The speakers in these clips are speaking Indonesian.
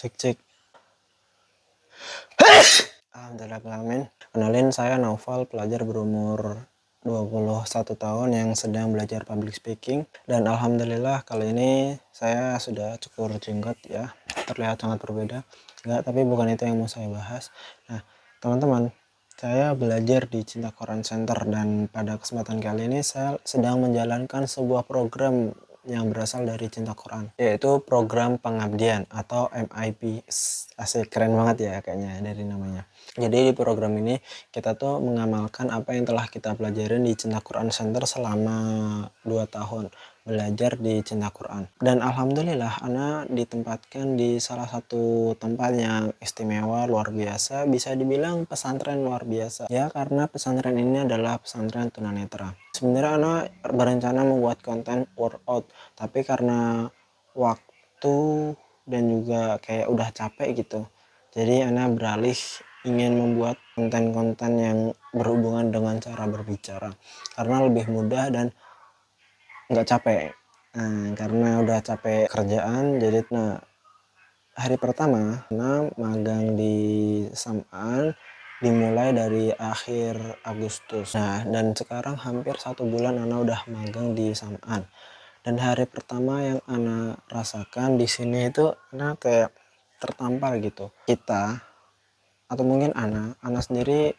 Cek cek. Alhamdulillahirrahmanirrahim. Kenalin, saya Naufal, pelajar berumur 21 tahun yang sedang belajar public speaking. Dan alhamdulillah kali ini saya sudah cukur jenggot ya. Terlihat sangat berbeda. Enggak, tapi bukan itu yang mau saya bahas. Nah, teman-teman, saya belajar di Cinta Quran Center dan pada kesempatan kali ini saya sedang menjalankan sebuah program yang berasal dari Cinta Quran, yaitu program pengabdian atau MIP. Asik, keren banget ya kayaknya dari namanya. Jadi di program ini kita tuh mengamalkan apa yang telah kita pelajarin di Cinta Quran Center selama 2 tahun belajar di Cinta Quran. Dan alhamdulillah ana ditempatkan di salah satu tempat yang istimewa, luar biasa, bisa dibilang pesantren luar biasa ya, karena pesantren ini adalah pesantren tunanetra. Sebenarnya ana berencana membuat konten workout, tapi karena waktu dan juga kayak udah capek gitu, jadi ana beralih ingin membuat konten-konten yang berhubungan dengan cara berbicara karena lebih mudah dan nggak capek. Karena udah capek kerjaan, jadi hari pertama magang di Sam'an dimulai dari akhir Agustus. Dan sekarang hampir 1 bulan ana udah magang di Sam'an. Dan hari pertama yang ana rasakan di sini itu ana kayak tertampar gitu. Kita atau mungkin ana sendiri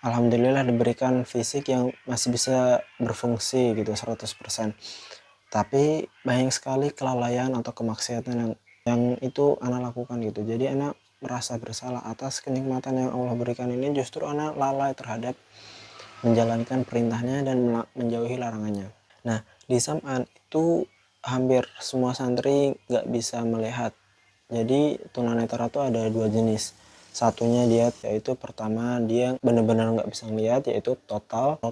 alhamdulillah diberikan fisik yang masih bisa berfungsi gitu 100%. Tapi banyak sekali kelalaian atau kemaksiatan yang itu ana lakukan gitu. Jadi ana merasa bersalah atas kenikmatan yang Allah berikan ini, justru ana lalai terhadap menjalankan perintahnya dan menjauhi larangannya. Nah, di Sam'an itu hampir semua santri nggak bisa melihat. Jadi tunanetra itu ada 2 jenis. Satunya dia yaitu pertama dia benar-benar nggak bisa melihat, yaitu total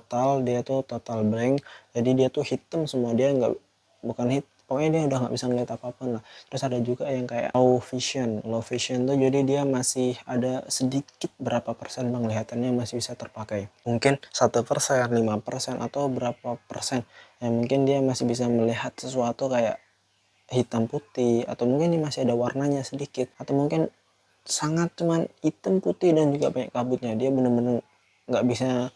dia tuh total blank. Jadi dia tuh hitam semua, dia nggak, bukan hit, pokoknya dia udah nggak bisa ngeliat apapun lah. Terus ada juga yang kayak low vision tuh, jadi dia masih ada sedikit berapa persen penglihatannya masih bisa terpakai, mungkin 1%, 5%, atau berapa persen yang mungkin dia masih bisa melihat sesuatu kayak hitam putih, atau mungkin ini masih ada warnanya sedikit, atau mungkin sangat cuman hitam putih dan juga banyak kabutnya. Dia bener-bener nggak bisa,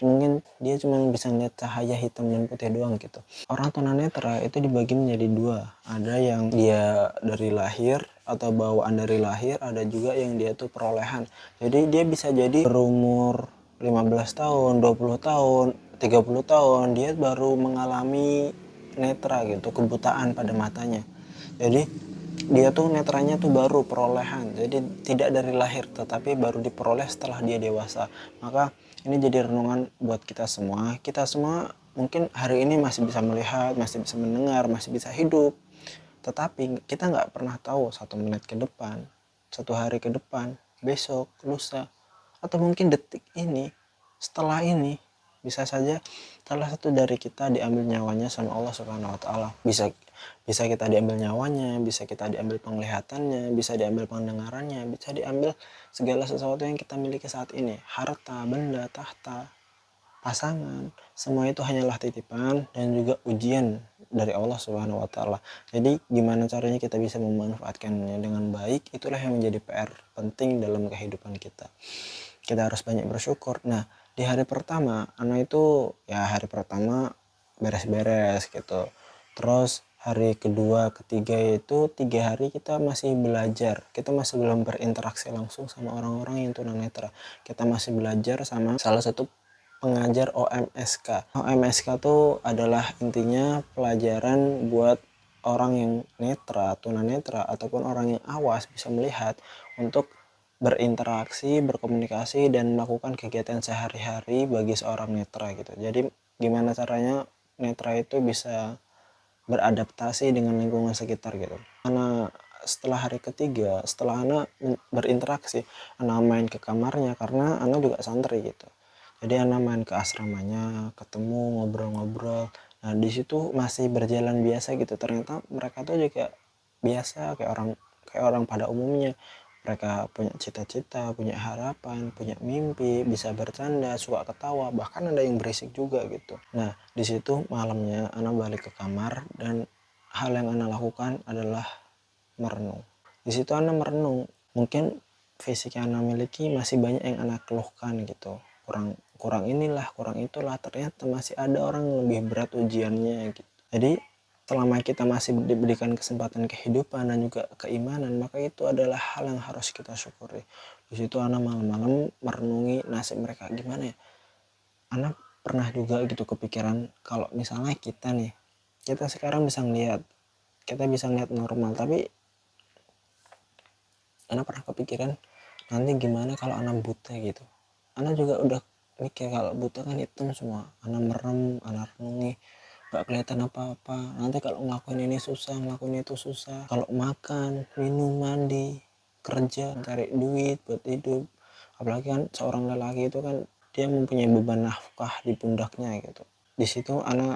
mungkin dia cuma bisa lihat cahaya hitam dan putih doang gitu. Orang tunanetra itu dibagi menjadi 2, ada yang dia dari lahir atau bawaan dari lahir, ada juga yang dia tuh perolehan. Jadi dia bisa jadi berumur 15 tahun, 20 tahun, 30 tahun dia baru mengalami netra gitu, kebutaan pada matanya. Jadi dia tuh netranya tuh baru perolehan, jadi tidak dari lahir tetapi baru diperoleh setelah dia dewasa. Maka ini jadi renungan buat kita semua. Kita semua mungkin hari ini masih bisa melihat, masih bisa mendengar, masih bisa hidup, tetapi kita nggak pernah tahu 1 menit ke depan, 1 hari ke depan, besok, lusa, atau mungkin detik ini, setelah ini, bisa saja salah satu dari kita diambil nyawanya sama Allah Subhanahu wa taala. Bisa kita diambil nyawanya, bisa kita diambil penglihatannya, bisa diambil pendengarannya, bisa diambil segala sesuatu yang kita miliki saat ini. Harta, benda, tahta, pasangan, semua itu hanyalah titipan dan juga ujian dari Allah Subhanahu wa taala. Jadi gimana caranya kita bisa memanfaatkannya dengan baik, itulah yang menjadi PR penting dalam kehidupan kita. Kita harus banyak bersyukur. Nah, di hari pertama anak itu ya hari pertama beres-beres gitu. Terus hari kedua, ketiga itu 3 hari kita masih belajar. Kita masih belum berinteraksi langsung sama orang-orang yang tunanetra. Kita masih belajar sama salah satu pengajar OMSK. OMSK itu adalah intinya pelajaran buat orang yang netra, tunanetra, ataupun orang yang awas bisa melihat untuk berinteraksi, berkomunikasi, dan melakukan kegiatan sehari-hari bagi seorang netra gitu. Jadi gimana caranya netra itu bisa beradaptasi dengan lingkungan sekitar gitu. Karena setelah hari ketiga, setelah anak berinteraksi, anak main ke kamarnya karena anak juga santri gitu. Jadi anak main ke asramanya, ketemu, ngobrol-ngobrol. Nah di situ masih berjalan biasa gitu. Ternyata mereka tuh juga biasa kayak orang pada umumnya. Mereka punya cita-cita, punya harapan, punya mimpi, bisa bercanda, suka ketawa, bahkan ada yang berisik juga gitu. Nah, di situ malamnya Ana balik ke kamar dan hal yang Ana lakukan adalah merenung. Di situ Ana merenung, mungkin fisik yang Ana miliki masih banyak yang Ana keluhkan gitu, kurang inilah, kurang itulah, ternyata masih ada orang yang lebih berat ujiannya gitu. Jadi selama kita masih diberikan kesempatan kehidupan dan juga keimanan, maka itu adalah hal yang harus kita syukuri. Di situ Ana malam-malam merenungi nasib mereka gimana ya. Ana pernah juga gitu kepikiran kalau misalnya kita sekarang bisa ngeliat normal, tapi Ana pernah kepikiran nanti gimana kalau Ana buta gitu. Ana juga udah mikir kalau buta kan hitam semua. Ana merem, Ana renungi, gak kelihatan apa-apa. Nanti kalau ngelakuin ini susah, ngelakuin itu susah. Kalau makan, minum, mandi, kerja, cari duit buat hidup. Apalagi kan seorang lelaki itu kan dia mempunyai beban nafkah di pundaknya gitu. Di situ Ana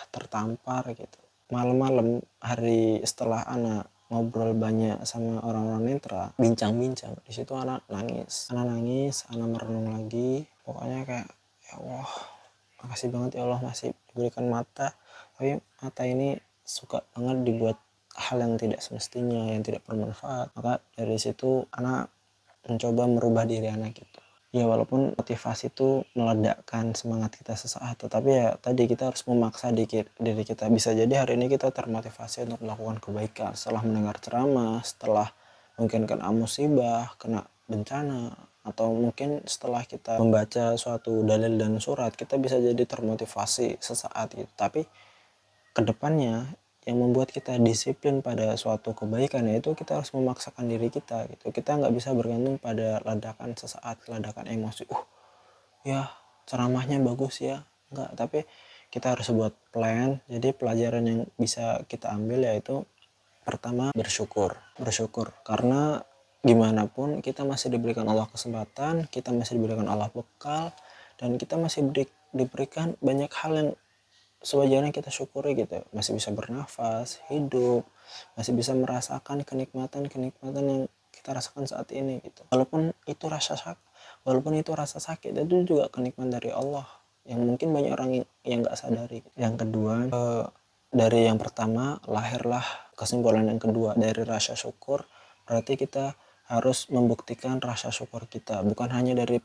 tertampar gitu. Malam-malam hari setelah Ana ngobrol banyak sama orang-orang netra, bincang-bincang, di situ Ana nangis, Ana merenung lagi. Pokoknya kayak, ya Allah, makasih banget ya Allah masih diberikan mata, tapi mata ini suka banget dibuat hal yang tidak semestinya, yang tidak bermanfaat. Maka dari situ Ana mencoba merubah diri Ana gitu. Ya walaupun motivasi itu meledakkan semangat kita sesaat, tetapi ya tadi kita harus memaksa diri kita. Bisa jadi hari ini kita termotivasi untuk melakukan kebaikan setelah mendengar ceramah, setelah mungkin kena musibah, kena bencana, atau mungkin setelah kita membaca suatu dalil dan surat, kita bisa jadi termotivasi sesaat gitu. Tapi kedepannya yang membuat kita disiplin pada suatu kebaikan, yaitu kita harus memaksakan diri kita gitu. Kita nggak bisa bergantung pada ledakan sesaat, ledakan emosi. Ya ceramahnya bagus ya, nggak. Tapi kita harus buat plan. Jadi pelajaran yang bisa kita ambil yaitu pertama, bersyukur karena gimana pun kita masih diberikan Allah kesempatan, kita masih diberikan Allah bekal, dan kita masih diberikan banyak hal yang sewajarnya kita syukuri gitu. Masih bisa bernafas, hidup, masih bisa merasakan kenikmatan yang kita rasakan saat ini gitu. Walaupun itu rasa sakit, itu juga kenikmatan dari Allah yang mungkin banyak orang yang nggak sadari. Yang kedua, dari yang pertama lahirlah kesimpulan yang kedua dari rasa syukur. Berarti kita harus membuktikan rasa syukur kita, bukan hanya dari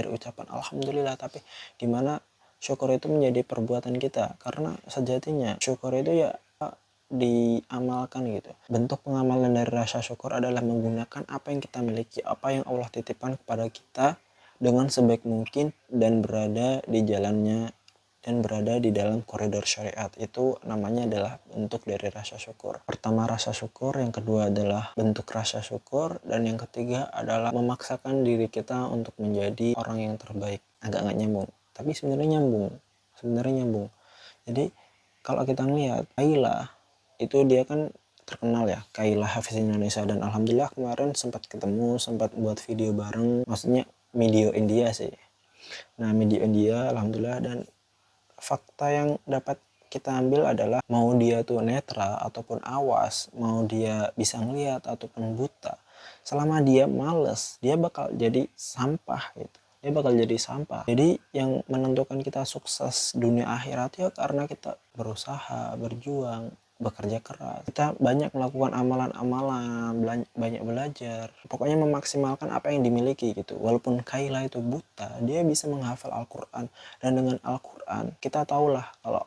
ucapan alhamdulillah, tapi gimana syukur itu menjadi perbuatan kita. Karena sejatinya syukur itu ya diamalkan gitu. Bentuk pengamalan dari rasa syukur adalah menggunakan apa yang kita miliki, apa yang Allah titipkan kepada kita dengan sebaik mungkin, dan berada di jalannya, dan berada di dalam koridor syariat. Itu namanya adalah bentuk dari rasa syukur. Pertama rasa syukur, yang kedua adalah bentuk rasa syukur, dan yang ketiga adalah memaksakan diri kita untuk menjadi orang yang terbaik. Agak nggak nyambung, tapi sebenarnya nyambung. Jadi kalau kita ngelihat Ayla itu, dia kan terkenal ya, Kayla Hafiz Indonesia, dan alhamdulillah kemarin sempat buat video bareng, maksudnya video India sih. Nah video India alhamdulillah, dan fakta yang dapat kita ambil adalah mau dia tuh netra ataupun awas, mau dia bisa ngelihat ataupun buta, selama dia males, dia bakal jadi sampah gitu. Jadi yang menentukan kita sukses dunia akhirat ya karena kita berusaha, berjuang, bekerja keras. Kita banyak melakukan amalan-amalan, banyak belajar. Pokoknya memaksimalkan apa yang dimiliki gitu. Walaupun Kayla itu buta, dia bisa menghafal Al-Quran. Dan dengan Al-Quran, kita tahulah kalau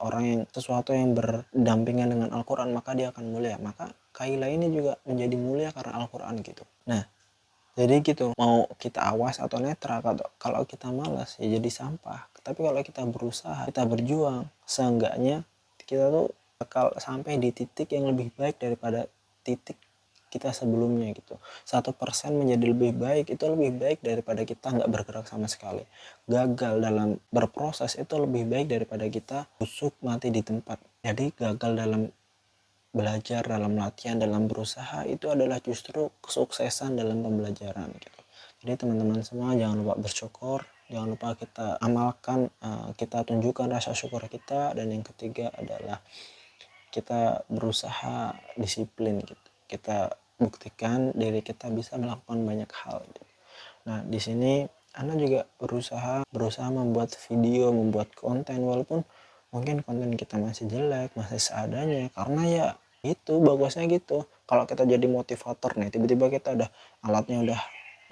sesuatu yang berdampingan dengan Al-Quran, maka dia akan mulia. Maka Kayla ini juga menjadi mulia karena Al-Quran gitu. Nah, jadi gitu, mau kita awas atau netra, kalau kita malas ya jadi sampah. Tapi kalau kita berusaha, kita berjuang, seenggaknya kita tuh bakal sampai di titik yang lebih baik daripada titik kita sebelumnya gitu. 1% menjadi lebih baik, itu lebih baik daripada kita nggak bergerak sama sekali. Gagal dalam berproses itu lebih baik daripada kita busuk mati di tempat. Jadi gagal dalam belajar, dalam latihan, dalam berusaha, itu adalah justru kesuksesan dalam pembelajaran gitu. Jadi teman-teman semua jangan lupa bersyukur, jangan lupa kita amalkan, kita tunjukkan rasa syukur kita, dan yang ketiga adalah kita berusaha disiplin gitu. Kita buktikan diri kita bisa melakukan banyak hal gitu. Nah di sini Ana juga berusaha membuat video, membuat konten, walaupun mungkin konten kita masih jelek, masih seadanya, karena ya itu bagusnya gitu, Kalau kita jadi motivator nih, tiba-tiba kita udah alatnya udah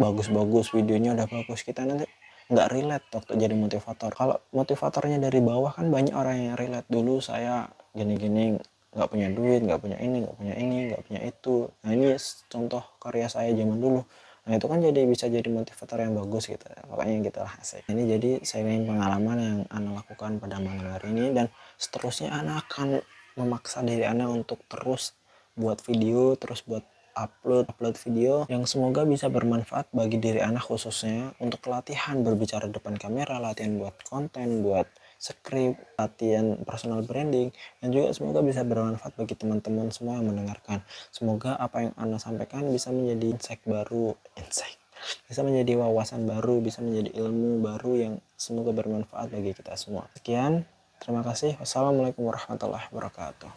bagus-bagus, videonya udah bagus, kita nanti nggak relate waktu jadi motivator. Kalau motivatornya dari bawah kan banyak orang yang relate, dulu saya gini-gini, nggak punya duit, nggak punya ini, nggak punya ini, nggak punya itu. Nah ini contoh karya saya zaman dulu. Nah itu kan jadi bisa jadi motivator yang bagus gitu. Pokoknya gitu lah, asik. Ini jadi sharing pengalaman yang Ana lakukan pada malam hari ini, dan seterusnya Ana akan memaksa diri Ana untuk terus buat video, terus buat upload video yang semoga bisa bermanfaat bagi diri anak, khususnya untuk latihan berbicara depan kamera, latihan buat konten, buat skrip, latihan personal branding, dan juga semoga bisa bermanfaat bagi teman-teman semua yang mendengarkan. Semoga apa yang Ana sampaikan bisa menjadi insight, bisa menjadi wawasan baru, bisa menjadi ilmu baru yang semoga bermanfaat bagi kita semua. Sekian, terima kasih. Wassalamualaikum warahmatullahi wabarakatuh.